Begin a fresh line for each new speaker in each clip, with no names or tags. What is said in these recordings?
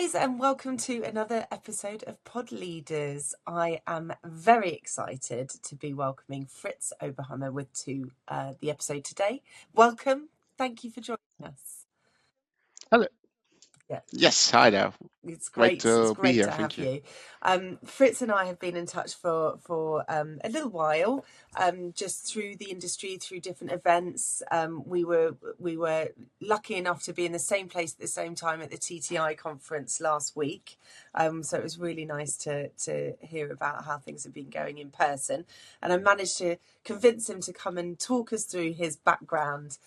guys, and welcome to another episode of Pod Leaders. I am very excited to be welcoming Fritz Oberhummer to the episode today. Welcome. Thank you for joining us.
Hello.
Yeah.
Yes, hi there.
It's
Great
great. It's
to be
great
here.
to have
Thank you.
you. Fritz and I have been in touch for a little while, just through the industry, through different events. We were lucky enough to be in the same place at the same time at the TTI conference last week. So it was really nice to hear about how things have been going in person. And I managed to convince him to come and talk us through his background,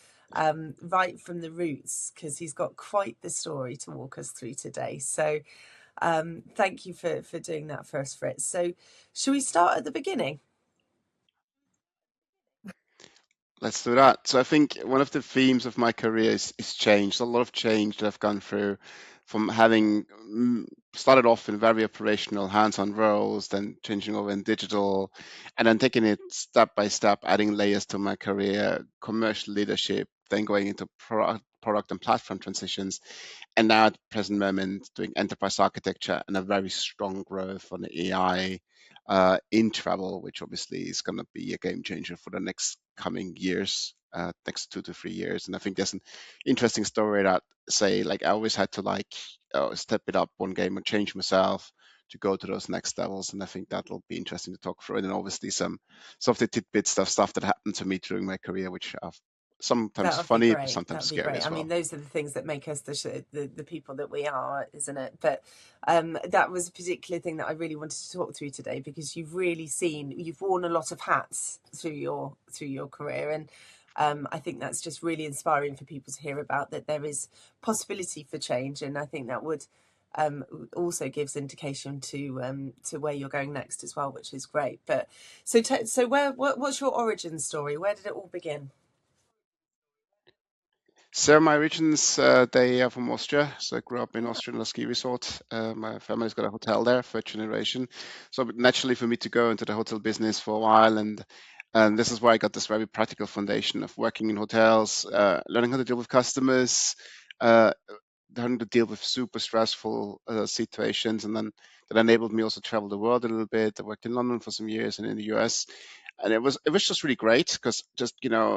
right from the roots, because he's got quite the story to walk us through today. So thank you for doing that for us, Fritz. So should we start at the beginning?
Let's do that. So I think one of the themes of my career is change. A lot of change that I've gone through from having started off in very operational hands-on roles, then changing over in digital, and then taking it step by step, adding layers to my career, commercial leadership, then going into product and platform transitions, and now at the present moment doing enterprise architecture and a very strong growth on the AI in travel, which obviously is going to be a game changer for the next coming years, next 2 to 3 years. And I think there's an interesting story that say like I always had to step it up one game and change myself to go to those next levels. And I think that'll be interesting to talk through. And then obviously some of the tidbits of stuff that happened to me during my career, which are sometimes
That would be
funny, but
great. That
sometimes
would be
scary
great.
as
I mean,
well.
those are the things that make us the people that we are, isn't it? But that was a particular thing that I really wanted to talk through today, because you've worn a lot of hats through your career, and I think that's just really inspiring for people to hear about, that there is possibility for change, and I think that would also gives indication to where you're going next as well, which is great. But so what's your origin story? Where did it all begin?
So my origins, they are from Austria. So I grew up in Austria in a ski resort. My family's got a hotel there, third generation. So naturally for me to go into the hotel business for a while, and this is where I got this very practical foundation of working in hotels, learning how to deal with customers, uh, having to deal with super stressful situations, and then that enabled me also to travel the world a little bit. I worked in London for some years and in the US, and it was just really great because just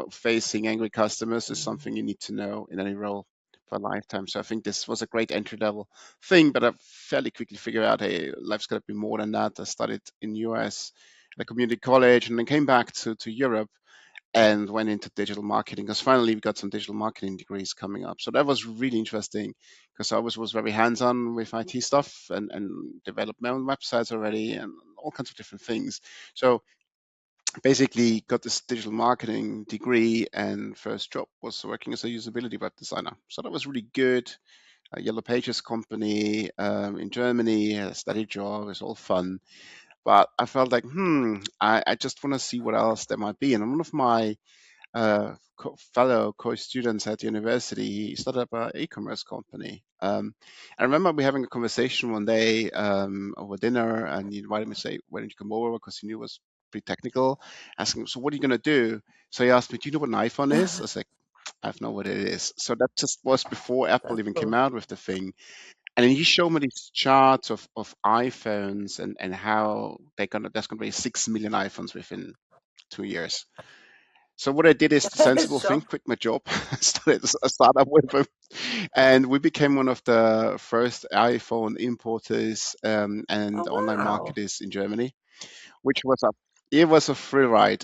facing angry customers is something you need to know in any role for a lifetime. So I think this was a great entry level thing, but I fairly quickly figured out, hey, life's got to be more than that. I studied in US at a community college, and then came back to Europe and went into digital marketing because finally we got some digital marketing degrees coming up. So that was really interesting because I was very hands-on with IT stuff and developed my own websites already and all kinds of different things. So basically got this digital marketing degree, and first job was working as a usability web designer. So that was really good. A Yellow Pages company in Germany, a steady job, it's all fun. But I felt like, I just want to see what else there might be. And one of my fellow co-students at university, he started up an e-commerce company. I remember we having a conversation one day over dinner, and he invited me to say, "Why don't you come over?" Because he knew it was pretty technical. Asking, "So what are you gonna do?" So he asked me, "Do you know what an iPhone is?" I was like, "I have no idea what it is." So that just was before Apple
That's
even came
cool.
out with the thing. And then he showed me these charts of iPhones and how there's gonna be 6 million iPhones within 2 years. So what I did is the sensible thing,
Sure.
quit my job, started a startup with him, and we became one of the first iPhone importers
Oh
and online
wow.
marketers in Germany, which was a free ride.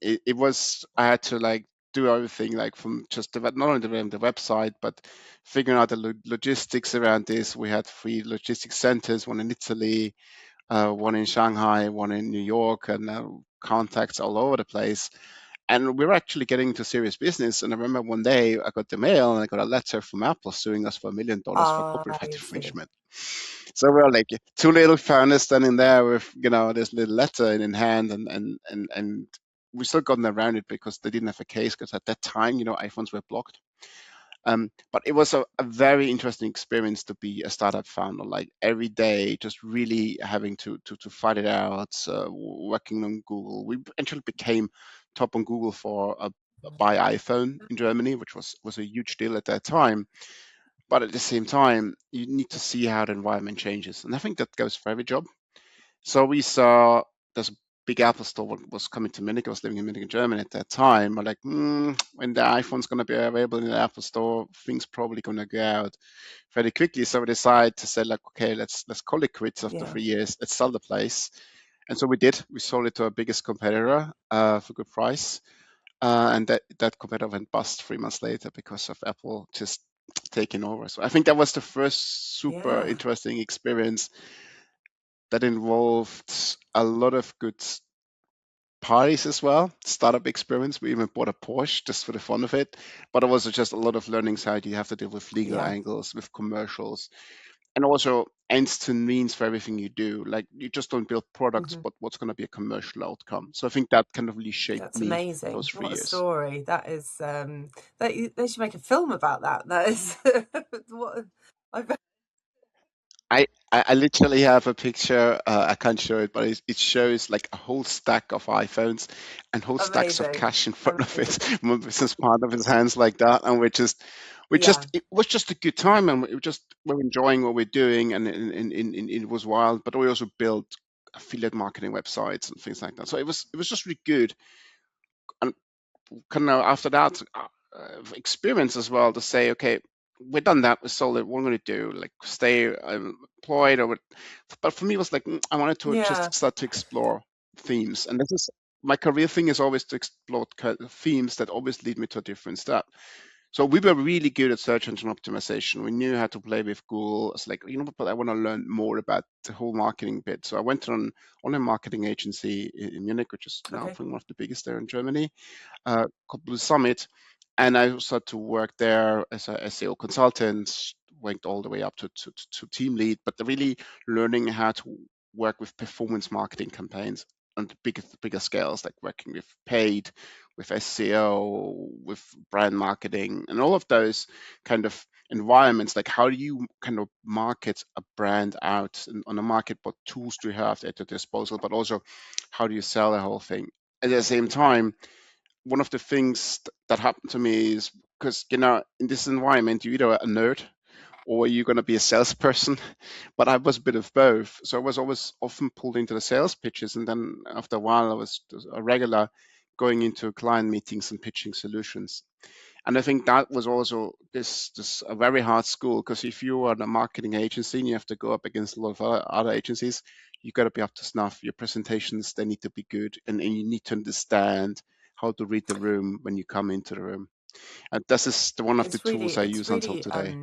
It was I had to do everything from just not only developing the website but figuring out the logistics around this. We had 3 logistics centers, one in Italy, one in Shanghai, one in New York, and contacts all over the place. And we were actually getting into serious business. And I remember one day I got the mail and I got a letter from Apple suing us for $1 million for copyright
I see.
infringement. So we were like two little founders standing there with this little letter in hand, and we still gotten around it because they didn't have a case because at that time iPhones were blocked. But it was a very interesting experience to be a startup founder, like every day, just really having to fight it out, working on Google. We actually became top on Google for a buy iPhone in Germany, which was a huge deal at that time. but at the same time, you need to see how the environment changes. And I think that goes for every job. So we saw this big Apple store was coming to Munich. I was living in Munich, in Germany at that time. We're like, when the iPhone's going to be available in the Apple store, things probably going to go out fairly quickly. So we decided to say, like, okay, let's call it quits after
Yeah.
3 years. Let's sell the place. And so we did. We sold it to our biggest competitor for good price. And that competitor went bust 3 months later because of Apple just taking over. So I think that was the first super
Yeah.
interesting experience that involved a lot of good parties as well, startup experience. We even bought a Porsche just for the fun of it, but it was just a lot of learnings how you have to deal with legal
Yeah.
angles, with commercials, and also ends to means for everything you do. Like you just don't build products,
Hmm.
but what's going to be a commercial outcome. So I think that kind of really shaped
That's
me
amazing.
those three
What a
years.
story. That is they should make a film about that. That is what I bet.
I literally have a picture. I can't show it, but it shows like a whole stack of iPhones and whole stacks of
Amazing.
cash in front of
Amazing.
it. My business partner with his hands like that, and
Yeah.
it was just a good time, and we're enjoying what we're doing, and it was wild. But we also built affiliate marketing websites and things like that. So it was just really good. And kind of after that experience as well to say, okay, we've done that, we sold it. What am I going to do? Like stay employed or what? But for me, it was like I wanted to
Yeah.
just start to explore themes, and this is my career thing is always to explore themes that always lead me to a different step. So we were really good at search engine optimization. We knew how to play with Google. It's like, but I want to learn more about the whole marketing bit. So I went on a marketing agency in Munich, which is now I
Okay.
think one of the biggest there in Germany, couple of summit, and I started to work there as a SEO consultant, went all the way up to team lead, but really learning how to work with performance marketing campaigns on the bigger scales, like working with paid, with SEO, with brand marketing, and all of those kind of environments. Like how do you kind of market a brand out on the market? What tools do you have at your disposal? But also, how do you sell the whole thing? At the same time, one of the things that happened to me is because in this environment you're either a nerd or you're going to be a salesperson, but I was a bit of both, so I was always often pulled into the sales pitches, and then after a while I was just a regular going into client meetings and pitching solutions. And I think that was also this a very hard school, because if you are a marketing agency and you have to go up against a lot of other agencies, you got to be up to snuff. Your presentations, they need to be good, and you need to understand how to read the room when you come into the room. And this is one of the
It's really
tools I
it's
use until
really
today.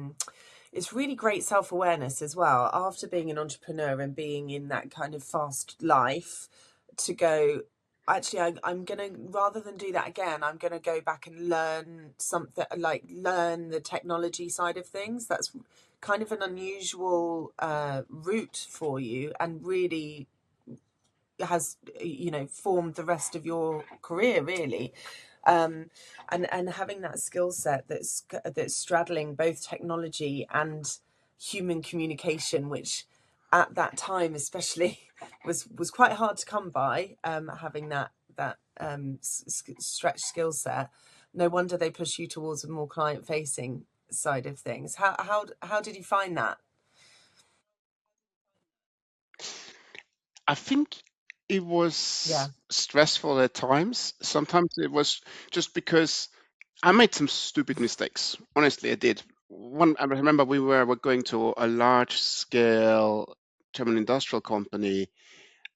it's really great self-awareness as well after being an entrepreneur and being in that kind of fast life to go, actually I'm gonna, rather than do that again, I'm gonna go back and learn something, like learn the technology side of things. That's kind of an unusual route for you, and really has, formed the rest of your career really. um, and having that skill set that's straddling both technology and human communication, which at that time especially was quite hard to come by. Having that stretched skill set, no wonder they push you towards a more client facing side of things. How did you find that?
I think it
Yeah.
was stressful at times. Sometimes it was just because I made some stupid mistakes. Honestly, I did. I remember were going to a large scale German industrial company,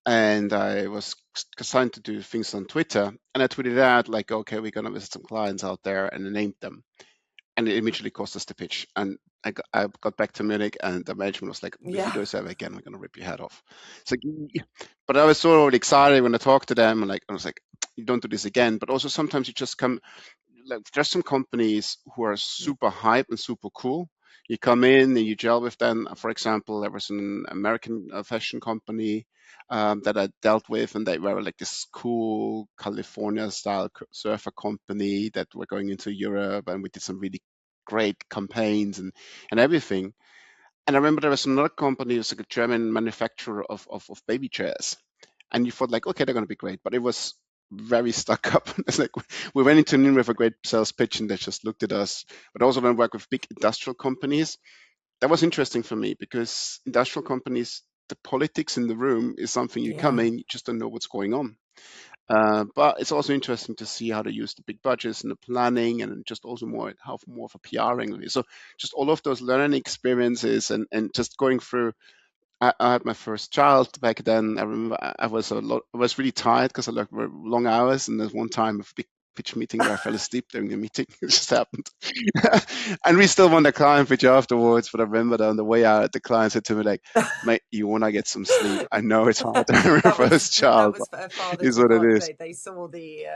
and I was assigned to do things on Twitter, and I tweeted out like, "Okay, we're gonna visit some clients out there," and I named them, and it immediately cost us the pitch. And I got back to Munich, and the management was like, "If you
Yeah.
do this ever again, we're gonna rip your head off." So, but I was so excited when I talked to them, and like I was like, "You don't do this again." But also sometimes you just come, like there's some companies who are
Yeah.
super hype and super cool. You come in and you gel with them. For example, there was an American fashion company that I dealt with, and they were like this cool California style surfer company that were going into Europe, and we did some really great campaigns and everything. And I remember there was another company, it was like a German manufacturer of baby chairs, and you thought like, okay, they're going to be great, but it was very stuck up. It's like we went into Noon with a great sales pitch and they just looked at us. But also when I work with big industrial companies, that was interesting for me because industrial companies, the politics in the room is something you come
Yeah,
in, you just don't know what's going on. But it's also interesting to see how they use the big budgets and the planning, and just also more of a PR angle. So just all of those learning experiences, and just going through. I had my first child back then. I remember I was really tired because I worked very long hours, and there's one time a big pitch meeting where I fell asleep during the meeting. It just happened, and we still won the client pitch afterwards. But I remember that on the way out, the client said to me like, "Mate, you want to get some sleep? I know it's hard to have your first
that
child,
was
but
for fathers
it's
and
what it
mothers.
is."
They saw the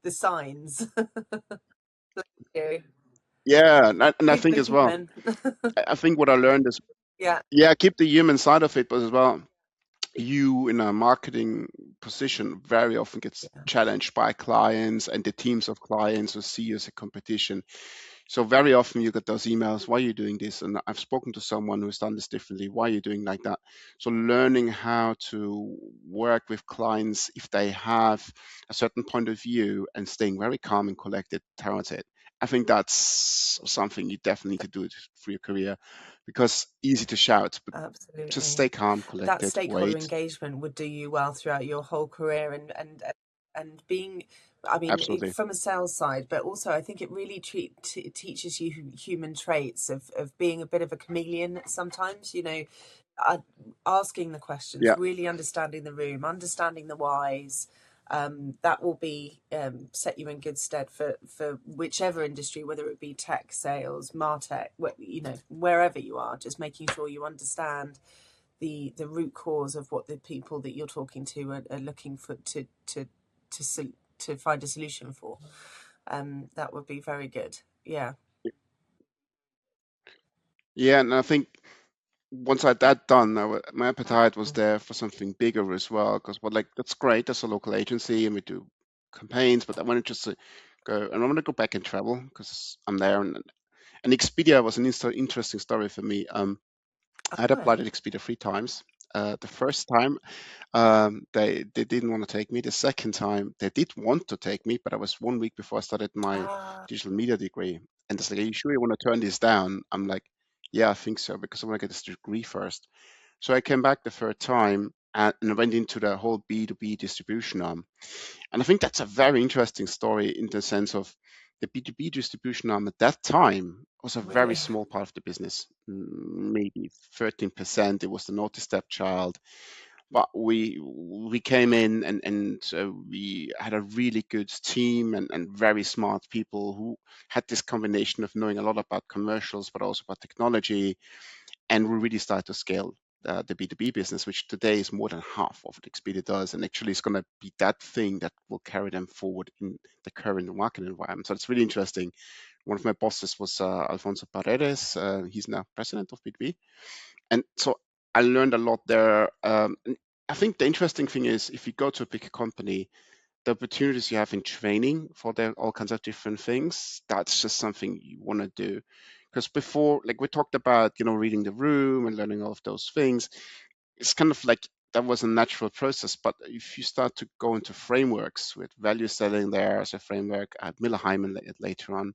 signs. You.
Yeah, and I
Keep
think
the
as well.
human.
I think what I learned is,
Yeah,
yeah, keep the human side of it, but as well, you in a marketing position very often gets
yeah,
challenged by clients and the teams of clients who see you as a competition. So very often you get those emails, why are you doing this? And I've spoken to someone who's done this differently. Why are you doing like that? So learning how to work with clients if they have a certain point of view and staying very calm and collected towards it. I think that's something you definitely need to do it for your career, because easy to shout, but just
absolutely.
stay calm,
That
collected,
stakeholder
wait.
engagement would do you well throughout your whole career, and being, I mean,
Absolutely.
from a sales side, but also I think it really teaches you human traits of being a bit of a chameleon sometimes, uh, asking the questions,
Yeah,
really understanding the room, understanding the whys. That will be set you in good stead for whichever industry, whether it be tech, sales, martech, wherever you are. Just making sure you understand the root cause of what the people that you're talking to are looking for to find a solution for. That would be very good. Yeah.
yeah, and I think once I had that done, my appetite was
Mm.
there for something bigger as well. Because, well, like that's great. That's a local agency, and we do campaigns. But I wanted just to go, and I want to go back and travel because I'm there. And Expedia was an interesting story for me. I had
Oh,
applied at Expedia 3 times. The first time, they didn't want to take me. The second time, they did want to take me, but I was 1 week before I started my
ah,
digital media degree, and it's like, "Are you sure you want to turn this down?" I'm like, "Yeah, I think so because I want to get this degree first." So I came back the third time and I went into the whole B2B distribution arm. And I think that's a very interesting story in the sense of the B2B distribution arm at that time was a very
really?
small part of the business, maybe 13%. It was the naughty stepchild. But we came in, and we had a really good team, and very smart people who had this combination of knowing a lot about commercials, but also about technology, and we really started to scale the B2B business, which today is more than half of what Expedia does, and actually is going to be that thing that will carry them forward in the current market environment. So it's really interesting. One of my bosses was Alfonso Paredes. He's now president of B2B, and so I learned a lot there. And I think the interesting thing is if you go to a big company, the opportunities you have in training for all kinds of different things, that's just something you want to do. Because before, like we talked about, reading the room and learning all of those things, it's kind of like that was a natural process. But if you start to go into frameworks with value selling there as a framework at Miller Hyman later on,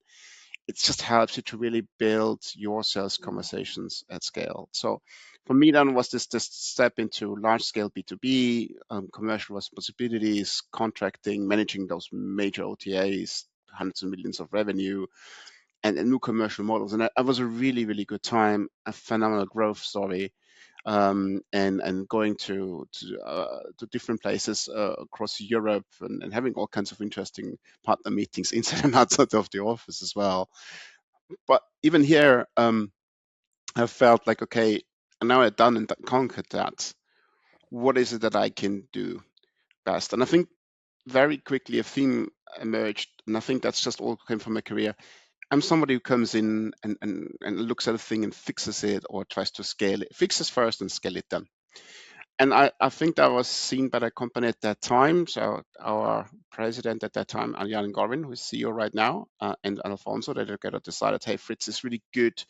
it just helps you to really build your sales conversations at scale. So for me, then was this step into large scale B2B, commercial responsibilities, contracting, managing those major OTAs, hundreds of millions of revenue, and new commercial models. And that was a really, really good time, a phenomenal growth story. And going to different places across Europe, and having all kinds of interesting partner meetings inside and outside of the office as well. But even here, I felt like, okay, now I've done and conquered that. What is it that I can do best? And I think very quickly a theme emerged, and I think that's just all came from my career. I'm somebody who comes in and looks at a thing and fixes it or tries to scale it, fixes first and scale it then. And I think that was seen by the company at that time. So our president at that time, Jan Garvin, who's CEO right now, and Alfonso, they together decided, hey, Fritz is really good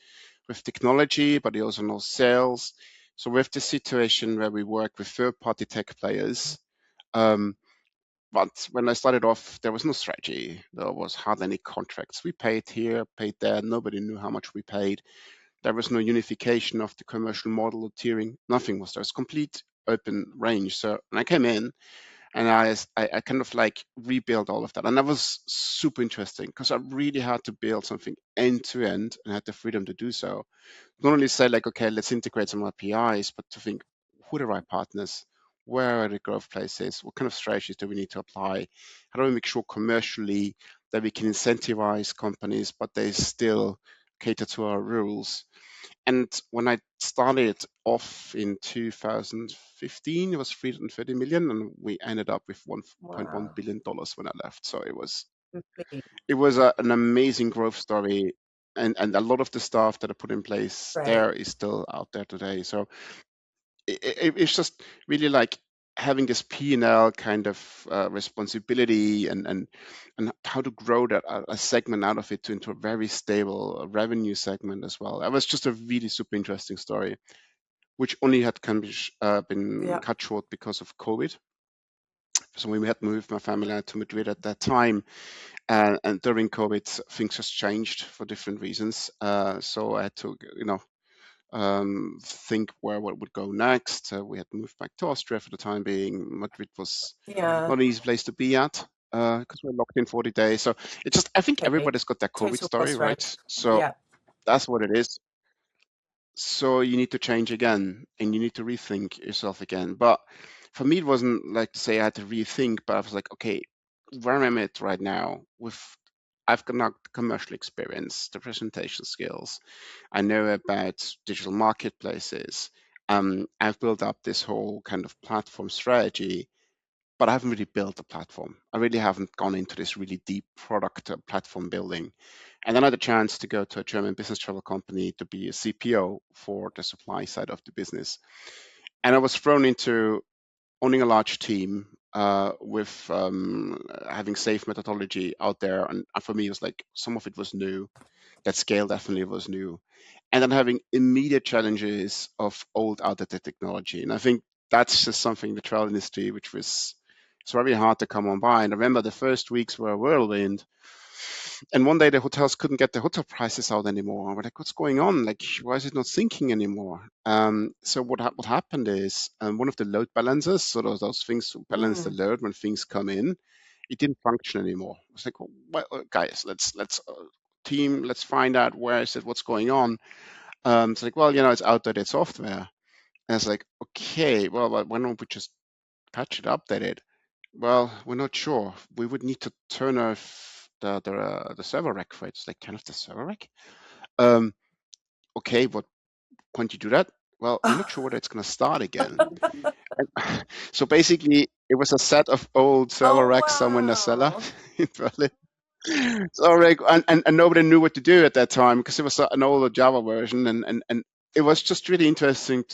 with technology, but he also knows sales. So we have the situation where we work with third-party tech players, um, But when I started off, there was no strategy. There was hardly any contracts. We paid here, paid there. Nobody knew how much we paid. There was no unification of the commercial model or tiering. Nothing was there. It was complete open range. So when I came in, and I kind of like rebuilt all of that, and that was super interesting because I really had to build something end to end and had the freedom to do so. Not only say like, okay, let's integrate some APIs, but to think who are the right partners, where are the growth places, what kind of strategies do we need to apply, how do we make sure commercially that we can incentivize companies, but they still cater to our rules. And when I started off in 2015, it was 330 million, and we ended up with $1.1
Wow.
billion when I left. So
Complete.
it was an amazing growth story, and a lot of the stuff that I put in place
Great.
there is still out there today. So it's just really like having this P&L kind of responsibility, and how to grow that a segment out of it into a very stable revenue segment as well. That was just a really super interesting story, which only had kind of been
Yeah.
cut short because of COVID. So we had moved my family out to Madrid at that time, and during COVID, things just changed for different reasons. So I had to, think where what would go next. We had moved back to Austria for the time being. Madrid was
Yeah.
not an easy place to be at because we're locked in 40 days. So it just, I think
Okay.
everybody's got their COVID
Total
story, right?
crossroads.
So
Yeah.
that's what it is. So you need to change again and you need to rethink yourself again. But for me, it wasn't like to say I had to rethink, but I was like, okay, where am I at right now? I've got not the commercial experience, the presentation skills. I know about digital marketplaces. I've built up this whole kind of platform strategy, but I haven't really built a platform. I really haven't gone into this really deep product platform building. And then I had a chance to go to a German business travel company to be a CPO for the supply side of the business. And I was thrown into owning a large team with having safe methodology out there. And for me, it was like some of it was new. That scale definitely was new. And then having immediate challenges of old outdated technology. And I think that's just something in the travel industry which was it's very hard to come on by. And I remember the first weeks were a whirlwind. And one day the hotels couldn't get the hotel prices out anymore. We're like, what's going on? Like, why is it not syncing anymore? So what happened is one of the load balancers, so those things who balance the
Mm.
load when things come in, it didn't function anymore. It's like, well, guys, let's team, let's find out where is it, what's going on. It's like, well, it's outdated software. And it's like, okay, well, why don't we just patch it, update it? Well, we're not sure. We would need to turn off the server rack, right? It's like, turn off the server rack. Um, okay, but can't you do that? Well, we're not sure whether it's going to start again. And so basically, it was a set of old server
Oh
racks somewhere in the cellar
wow.
in Berlin. So like, and nobody knew what to do at that time because it was an older Java version, and it was just really interesting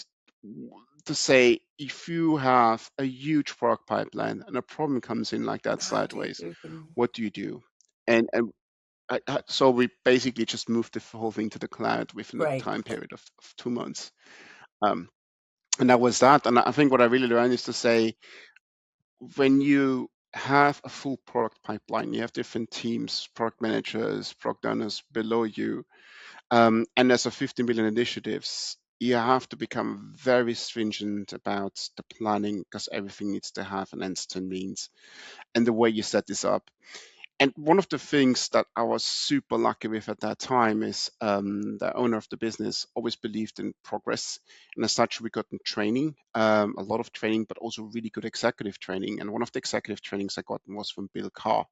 to say if you have a huge product pipeline and a problem comes in like that
How do you
sideways,
even?
what do you do? And so we basically just moved the whole thing to the cloud within a
Great.
time period of 2 months. Um, and that was that. And I think what I really learned is to say when you have a full product pipeline, you have different teams, product managers, product owners below you, and there's a 50 million initiatives. You have to become very stringent about the planning because everything needs to have an end-to-end means and the way you set this up. And one of the things that I was super lucky with at that time is the owner of the business always believed in progress. And as such, we got in training, a lot of training, but also really good executive training. And one of the executive trainings I got was from Bill Carr.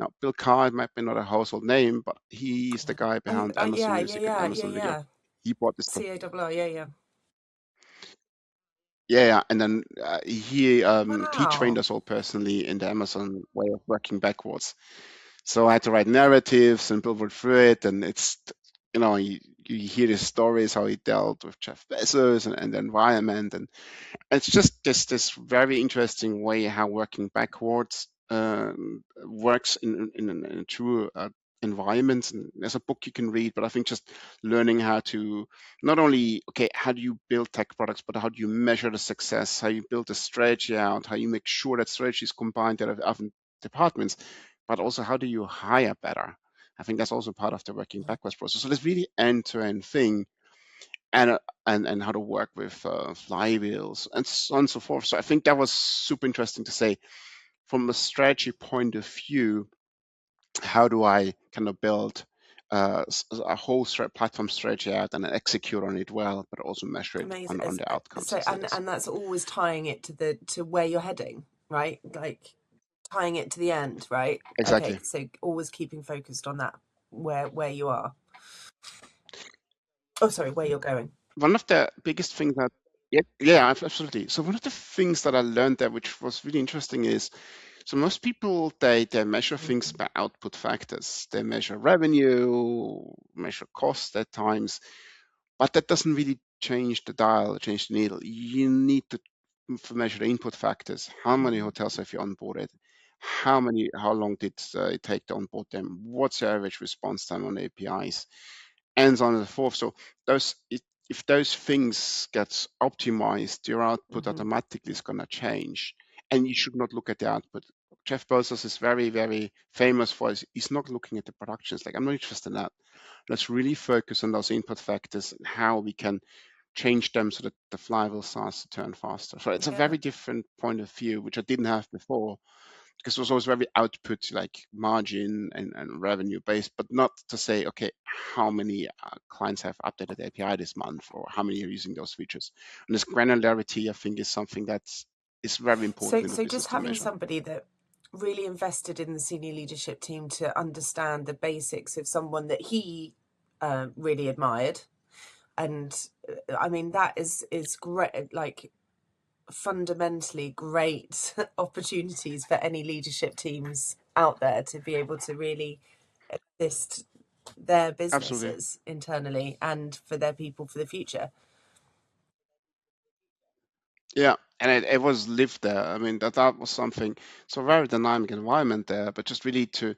Now, Bill Carr, it might be not a household name, but he's the guy behind Amazon
Yeah, yeah,
Music and
yeah, yeah,
Amazon Video.
yeah.
He bought this company.
CARR. Yeah, yeah.
Yeah, yeah. And then he trained
Wow.
us all personally in the Amazon way of working backwards. So I had to write narratives and build through it, and you hear the stories how he dealt with Jeff Bezos and the environment, and it's just this very interesting way how working backwards works in a true environments. And there's a book you can read, but I think just learning how to not only, okay, how do you build tech products, but how do you measure the success, how you build a strategy out, how you make sure that strategy is combined out of other departments, but also how do you hire better. I think that's also part of the working backwards process. So this really end-to-end thing, and how to work with flywheels and so on and so forth. So I think that was super interesting to say from a strategy point of view. How do I kind of build a whole platform strategy out and execute on it well, but also measure it
Amazing.
on the outcomes
So
as it is.
and that's always tying it to where you're heading, right? Like tying it to the end, right? Okay,
Exactly.
so always keeping focused on that, where you are. Oh, sorry, where you're going.
One of the biggest things that, yeah, yeah, absolutely. So one of the things that I learned there, which was really interesting, is so most people they measure things
Mm-hmm.
by output factors. They measure revenue, measure cost at times, but that doesn't really change the dial, change the needle. You need to measure the input factors. How many
Mm-hmm.
hotels have you onboarded? How long did it take to onboard them? What's the average response time on APIs? And so on and so forth. So if those things gets optimized, your output
Mm-hmm.
automatically is going to change. And you should not look at the output. Jeff Bezos is very, very famous for he's not looking at the productions. Like, I'm not interested in that. Let's really focus on those input factors and how we can change them so that the flywheel starts to turn faster. So it's a
Yeah.
very different point of view, which I didn't have before, because it was always very output, like margin and revenue based, but not to say, okay, how many clients have updated the API this month or how many are using those features. And this granularity, I think, is something that is very important in the
So
business
just
to
having
measure.
somebody that really invested in the senior leadership team to understand the basics of someone that he really admired, and I mean that is great. Like fundamentally great opportunities for any leadership teams out there to be able to really assist their
Absolutely.
businesses internally and for their people for the future.
Yeah, and it was lived there. I mean, that was something. So very dynamic environment there, but just really to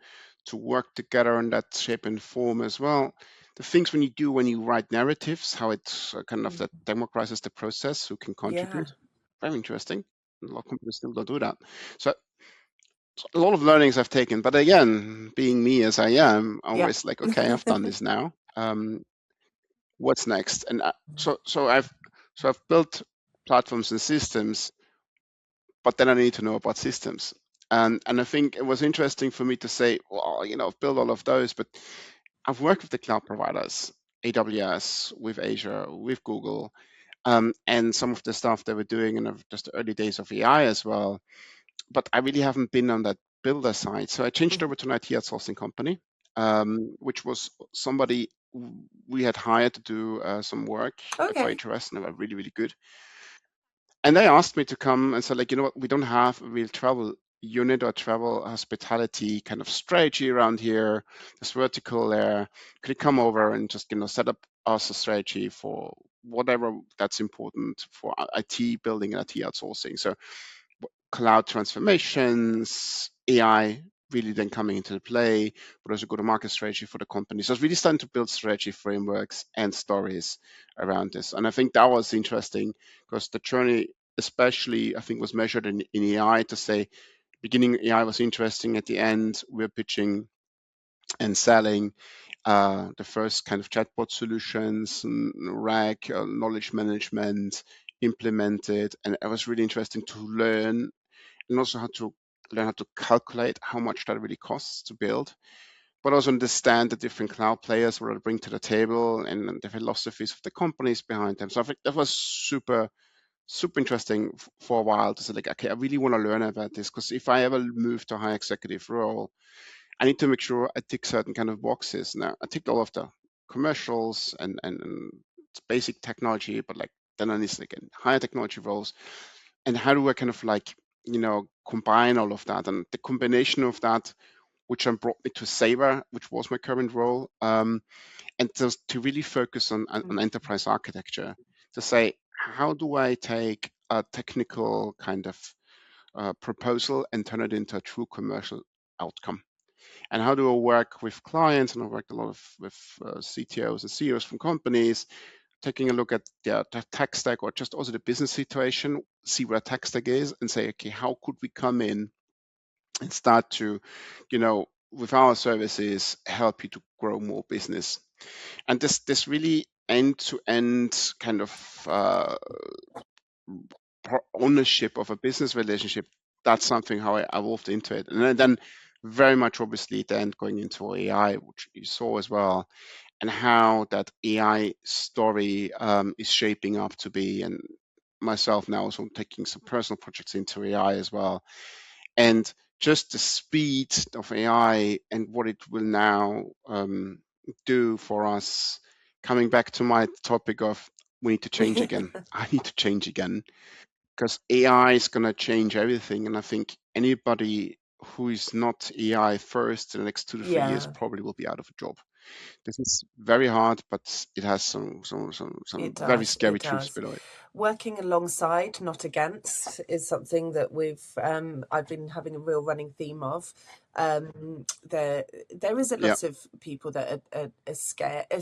work together in that shape and form as well. The things when you do when you write narratives, how it's kind of that democratizes the process, who can
Yeah,
contribute. Very interesting. A lot of companies still don't do that. So, so a lot of learnings I've taken, but again, being me as I am, I'm
yeah.
always like, okay, I've done this now. What's next? And I've built platforms and systems, but then I need to know about systems. And I think it was interesting for me to say, well, I've built all of those, but I've worked with the cloud providers, AWS, with Azure, with Google, and some of the stuff they were doing in just the early days of AI as well. But I really haven't been on that builder side. So I changed over to an IT outsourcing company, which was somebody we had hired to do some work for
Okay.
HRS, and they were really, really good. And they asked me to come and said, like, you know what, we don't have a real travel unit or travel hospitality kind of strategy around here. This vertical there. Could you come over and just, set up us a strategy for whatever that's important for IT building and IT outsourcing? So cloud transformations, AI really then coming into play, but also go-to-market strategy for the company. So it's really starting to build strategy frameworks and stories around this. And I think that was interesting because the journey, especially, I think, was measured in AI to say, beginning AI was interesting. At the end, we're pitching and selling the first kind of chatbot solutions, RAG, knowledge management, implemented. And it was really interesting to learn and also how to learn how to calculate how much that really costs to build, but also understand the different cloud players, what they bring to the table, and the philosophies of the companies behind them. So I think that was super, super interesting for a while to say, like, okay, I really want to learn about this because if I ever move to a high executive role, I need to make sure I tick certain kind of boxes. Now, I ticked all of the commercials and it's basic technology, but like then I need like higher technology roles. And how do I kind of like, combine all of that? And the combination of that, which brought me to Sabre, which was my current role, and just to really focus on enterprise architecture, to say, how do I take a technical kind of proposal and turn it into a true commercial outcome? And how do I work with clients? And I worked a lot with CTOs and CEOs from companies, taking a look at their tech stack or just also the business situation, see where tech stack is, and say, okay, how could we come in and start to, with our services, help you to grow more business? And this really end to end kind of ownership of a business relationship, that's something how I evolved into it. And then very much obviously then going into AI, which you saw as well, and how that AI story is shaping up to be. And myself now also taking some personal projects into AI as well. And just the speed of AI and what it will now do for us. Coming back to my topic of we need to change again. I need to change again because AI is going to change everything. And I think anybody who is not AI first in the next 2 to 3 years
Yeah,
probably will be out of a job. This is very hard, but it has some
it
very
does.
scary
It
truths
does.
below it.
Working alongside, not against, is something that I've been having a real running theme of. There is a
Yeah,
lot of people that are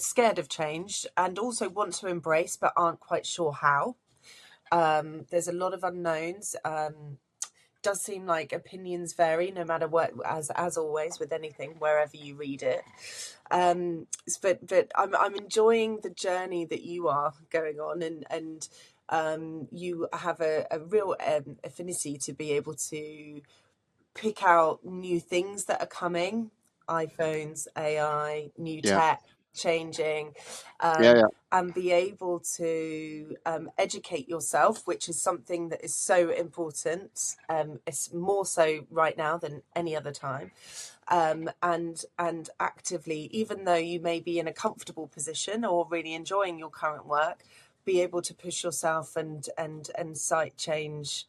scared of change and also want to embrace but aren't quite sure how. There's a lot of unknowns. Does seem like opinions vary no matter what, as always with anything wherever you read it. But I'm enjoying the journey that you are going on, and you have a real affinity to be able to pick out new things that are coming, iPhones, AI, new
yeah,
tech changing,
yeah, yeah.
and be able to educate yourself, which is something that is so important. It's more so right now than any other time. And actively, even though you may be in a comfortable position or really enjoying your current work, be able to push yourself and cite change,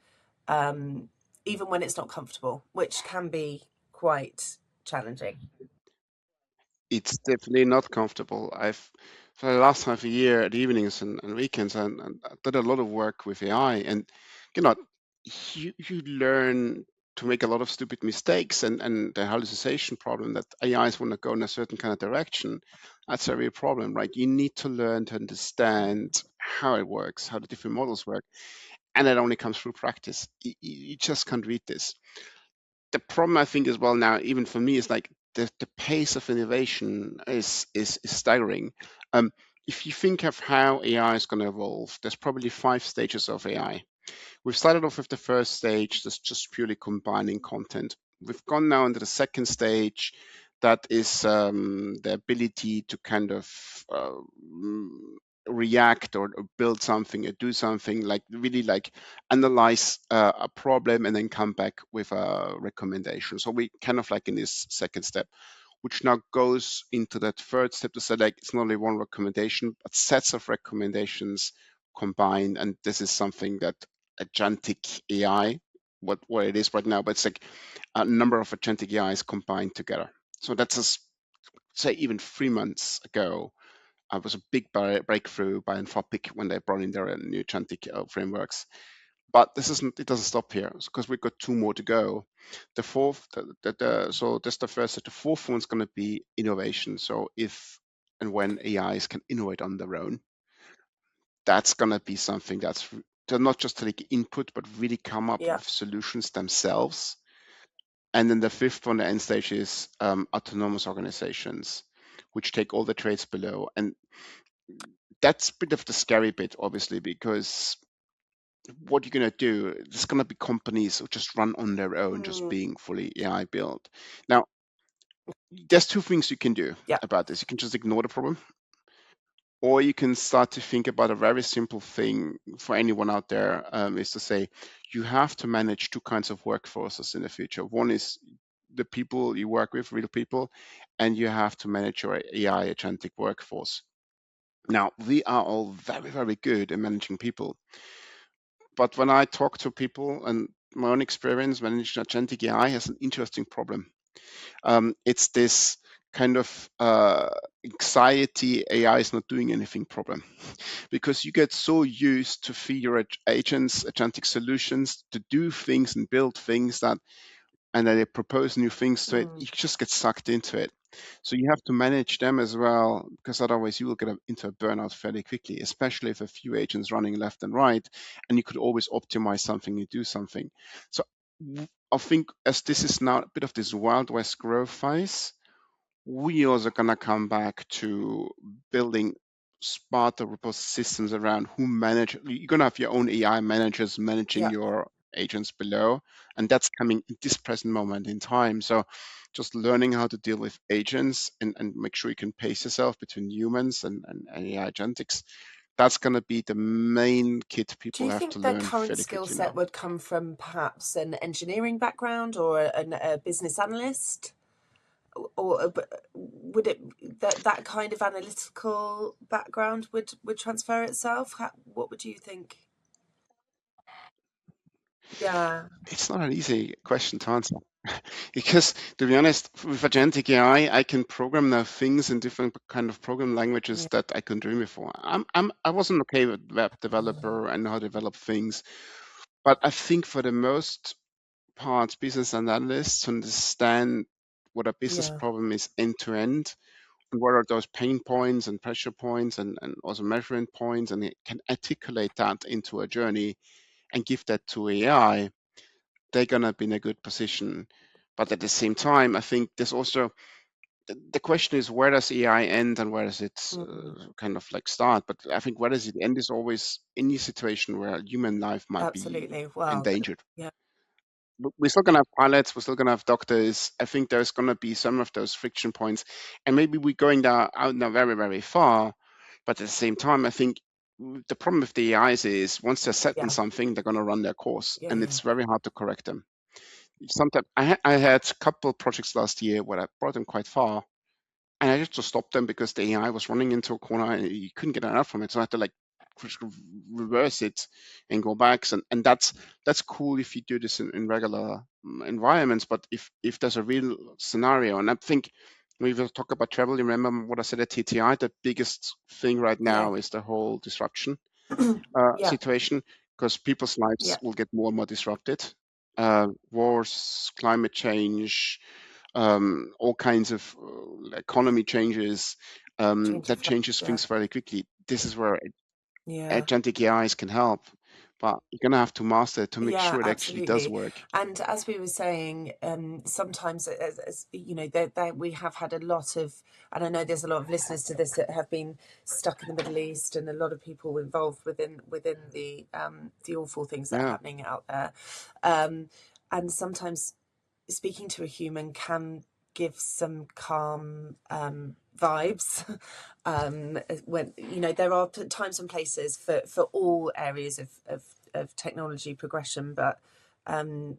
um, even when it's not comfortable, which can be quite challenging.
It's definitely not comfortable. I've for the last half a year at evenings and weekends, and I did a lot of work with AI, and you know, you learn to make a lot of stupid mistakes, and the hallucination problem that AIs want to go in a certain kind of direction. That's a real problem, right? You need to learn to understand how it works, how the different models work, and it only comes through practice. You just can't read this. The problem I think as well now, even for me, is like the pace of innovation is staggering. Um, if you think of how AI is going to evolve, there's probably 5 stages of AI. We've started off with the first stage, that's just purely combining content. We've gone now into the second stage, that is the ability to kind of mm, react or build something or do something, like really like analyze a problem and then come back with a recommendation. So we kind of like in this second step, which now goes into that third step to say like it's not only one recommendation, but sets of recommendations combined. And this is something that agentic AI, what it is right now, but it's like a number of agentic AIs combined together. So that's say even 3 months ago, was a big breakthrough by Anthropic when they brought in their new agentic frameworks. But this isn't. It doesn't stop here because we've got 2 more to go. The fourth, so that's the first. The fourth one's going to be innovation. So if and when AIs can innovate on their own, that's going to be something that's they're not just take input, but really come up
Yeah.
with solutions themselves. And then the fifth one, the end stage, is autonomous organizations, which take all the traits below. And that's a bit of the scary bit, obviously, because what you're going to do, there's going to be companies who just run on their own, just
Mm,
being fully AI built. Now, there's 2 things you can do
yeah.
about this. You can just ignore the problem, or you can start to think about a very simple thing for anyone out there, is to say you have to manage 2 kinds of workforces in the future. One is the people you work with, real people, and you have to manage your AI agentic workforce. Now, we are all very, very good at managing people. But when I talk to people and my own experience managing agentic AI has an interesting problem. It's this kind of anxiety AI is not doing anything problem because you get so used to feed your agents agentic solutions to do things and build things that and then they propose new things to it, you
Mm.
just get sucked into it. So you have to manage them as well, because otherwise you will get into a burnout fairly quickly, especially if a few agents running left and right, and you could always optimize something, you do something. So I think as this is now a bit of this Wild West growth phase, we also gonna come back to building smarter robust systems around who manage. You're gonna have your own AI managers managing
Yeah.
your agents below, and that's coming in this present moment in time. So just learning how to deal with agents and make sure you can pace yourself between humans and AI agentics. That's gonna be the main kit
Do
people
you
have to
think their
learn
current
fairly
skill
quickly
set
now.
would come from perhaps an engineering background or a business analyst? Or would it that kind of analytical background would transfer itself? What would you think? Yeah,
It's not an easy question to answer. Because to be honest, with agentic AI, I can program now things in different kind of program languages
yeah,
that I couldn't dream before. I wasn't okay with web
mm,
developer and know how to develop things, but I think for the most part, business analysts understand what a business
yeah,
problem is end to end, and what are those pain points and pressure points and also measurement points, and it can articulate that into a journey and give that to AI. They're gonna be in a good position. But at the same time, I think there's also the question is, where does AI end and where does it
mm,
kind of like start? But I think where does it end is always any situation where human life might be
absolutely. Well,
endangered.
yeah,
We're still gonna have pilots, we're still gonna have doctors. I think there's gonna be some of those friction points, and maybe we're going down out now very, very far. But at the same time, I think the problem with the AIs is once they're set in
yeah,
something, they're gonna run their course,
yeah,
and
yeah,
it's very hard to correct them. Sometimes I had a couple projects last year where I brought them quite far, and I just stopped them because the AI was running into a corner and you couldn't get enough from it. So I had to like reverse it and go back. And that's cool if you do this in regular environments. But if there's a real scenario, and I think we will talk about travel. You remember what I said at TTI? The biggest thing right
yeah,
now is the whole disruption
yeah,
situation, because people's lives
yeah.
will get more and more disrupted. Wars, climate change, all kinds of economy changes,
Changing
that
fast.
changes
Yeah,
things very quickly. This is where
yeah.
agentic AIs can help, but you're gonna have to master it to make
Yeah,
sure it actually does
absolutely.
work.
And as we were saying, sometimes, as you know, we have had a lot of, and I know there's a lot of listeners to this that have been stuck in the Middle East, and a lot of people involved within the awful things that are
Yeah,
happening out there. Um, and sometimes speaking to a human can give some calm vibes. When you know there are times and places for all areas of technology progression, but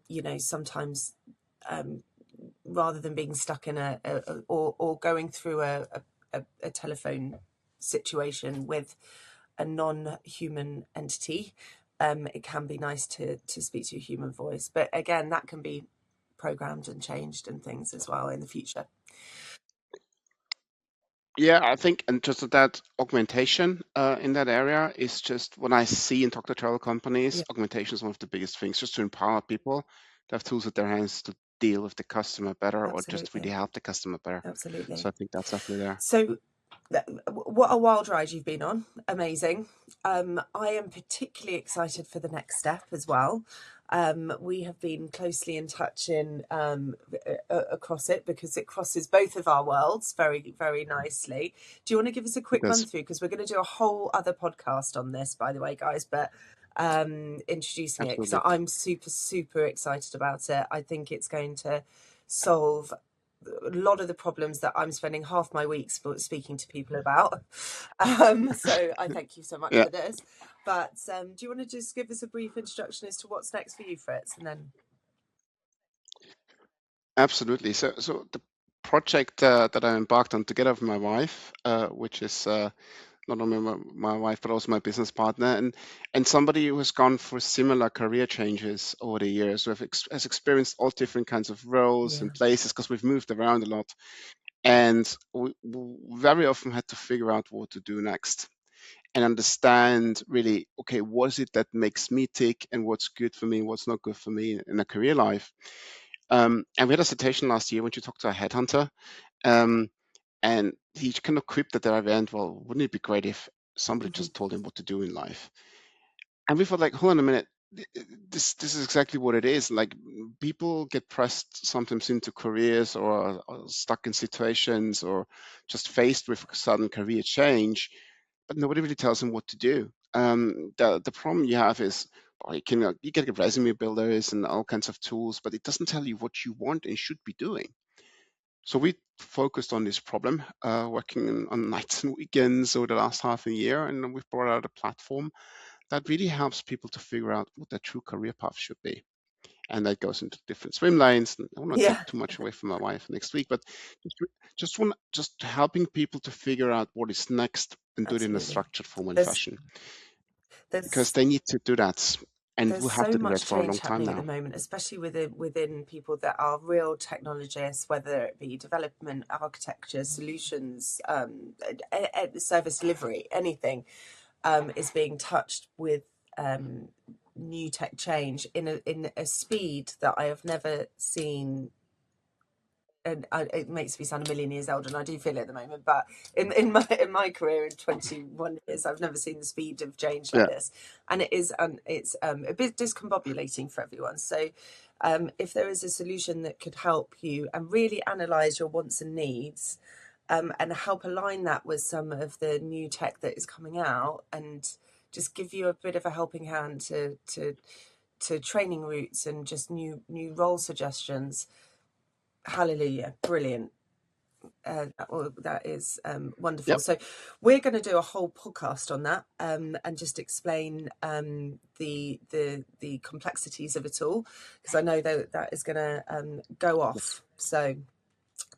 you know sometimes um, rather than being stuck in or going through a telephone situation with a non-human entity, it can be nice to speak to a human voice. But again, that can be programmed and changed and things as well in the future.
yeah, I think, and just that augmentation in that area is just when I see and talk to travel companies,
Yeah,
augmentation is one of the biggest things, just to empower people to have tools at their hands to deal with the customer better or just really
absolutely,
help the customer better. So
absolutely.
I think that's definitely there.
So, what a wild ride you've been on! Amazing. I am particularly excited for the next step as well. We have been closely in touch in across it because it crosses both of our worlds very, very nicely. Do you want to give us a
It
quick run
does.
through? Because we're going to do a whole other podcast on this, by the way, guys. But introducing it because
Absolutely.
I'm super, super excited about it. I think it's going to solve a lot of the problems that I'm spending half my weeks speaking to people about. So I thank you so much
Yeah.
for this. But do you want to just give us a brief introduction as to what's next for you, Fritz? And then,
Absolutely. So the project that I embarked on together with my wife, which is not only my wife but also my business partner, and somebody who has gone through similar career changes over the years, who has experienced all different kinds of roles
yeah,
and places because we've moved around a lot, and we very often had to figure out what to do next and understand really, okay, what is it that makes me tick and what's good for me, what's not good for me in a career life. And we had a situation last year when you talked to a headhunter, um, and he kind of quipped at their event, well, wouldn't it be great if somebody
Hmm.
just told him what to do in life? And we thought, like, hold on a minute, this is exactly what it is. Like, people get pressed sometimes into careers, or stuck in situations, or just faced with a sudden career change, but nobody really tells them what to do. The problem you have is, well, you can get resume builders and all kinds of tools, but it doesn't tell you what you want and should be doing. So we focused on this problem, working on nights and weekends over the last half a year, and we've brought out a platform that really helps people to figure out what their true career path should be. And that goes into different swim lanes. And I will not take
Yeah,
too much away from my wife next week, but just helping people to figure out what is next and do it in a
absolutely.
structured form and
There's
fashion, because
there's
they need to do that, and
there's
will have
so
to do that
much
for a long
change
time
happening at the
now.
moment, especially within people that are real technologists, whether it be development, architecture, solutions, service delivery, anything is being touched with new tech change in a speed that I have never seen. And it makes me sound a million years older, and I do feel it at the moment. But in my career in 21 years, I've never seen the speed of change like
Yeah.
this, and it's a bit discombobulating for everyone. So, if there is a solution that could help you and really analyze your wants and needs, and help align that with some of the new tech that is coming out, and just give you a bit of a helping hand to training routes and just new role suggestions. Hallelujah, brilliant. That is wonderful.
Yep.
So we're going to do a whole podcast on that, and just explain the complexities of it all, because I know that is going to go off. So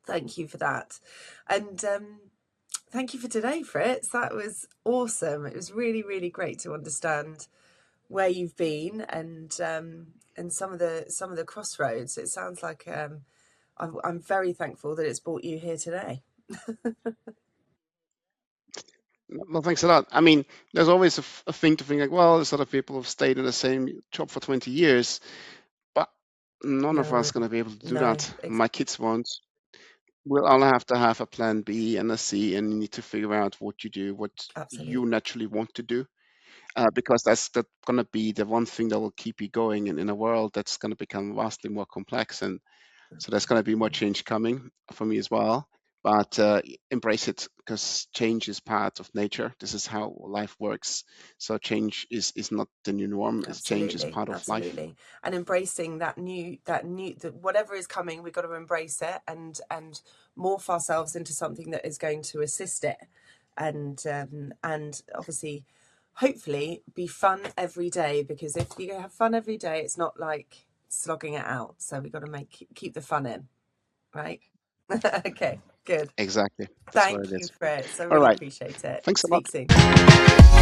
thank you for that, and thank you for today, Fritz. That was awesome. It was really, really great to understand where you've been, and some of the crossroads. It sounds like I'm very thankful that it's brought you here today.
Well, thanks a lot. I mean, there's always a thing to think like, well, there's other people who've stayed in the same job for 20 years, but none of us
No,
going to be able to do
no,
that. My kids won't. We'll all have to have a plan B and a C, and you need to figure out what you do, what you
absolutely,
naturally want to do, because that's going to be the one thing that will keep you going in a world that's going to become vastly more complex. And so there's going to be more change coming for me as well. But embrace it, because change is part of nature. This is how life works. So change is not the new norm. It's change is
absolutely,
part of life.
absolutely, and embracing that whatever is coming, we've got to embrace it and morph ourselves into something that is going to assist it, and obviously, hopefully, be fun every day. Because if you have fun every day, it's not like slogging it out. So we've got to keep the fun in, right? Okay, good.
Exactly. That's what
Thank
it
you,
is.
Fritz. I
All
really
right.
appreciate it.
Thanks a lot.
Speak soon.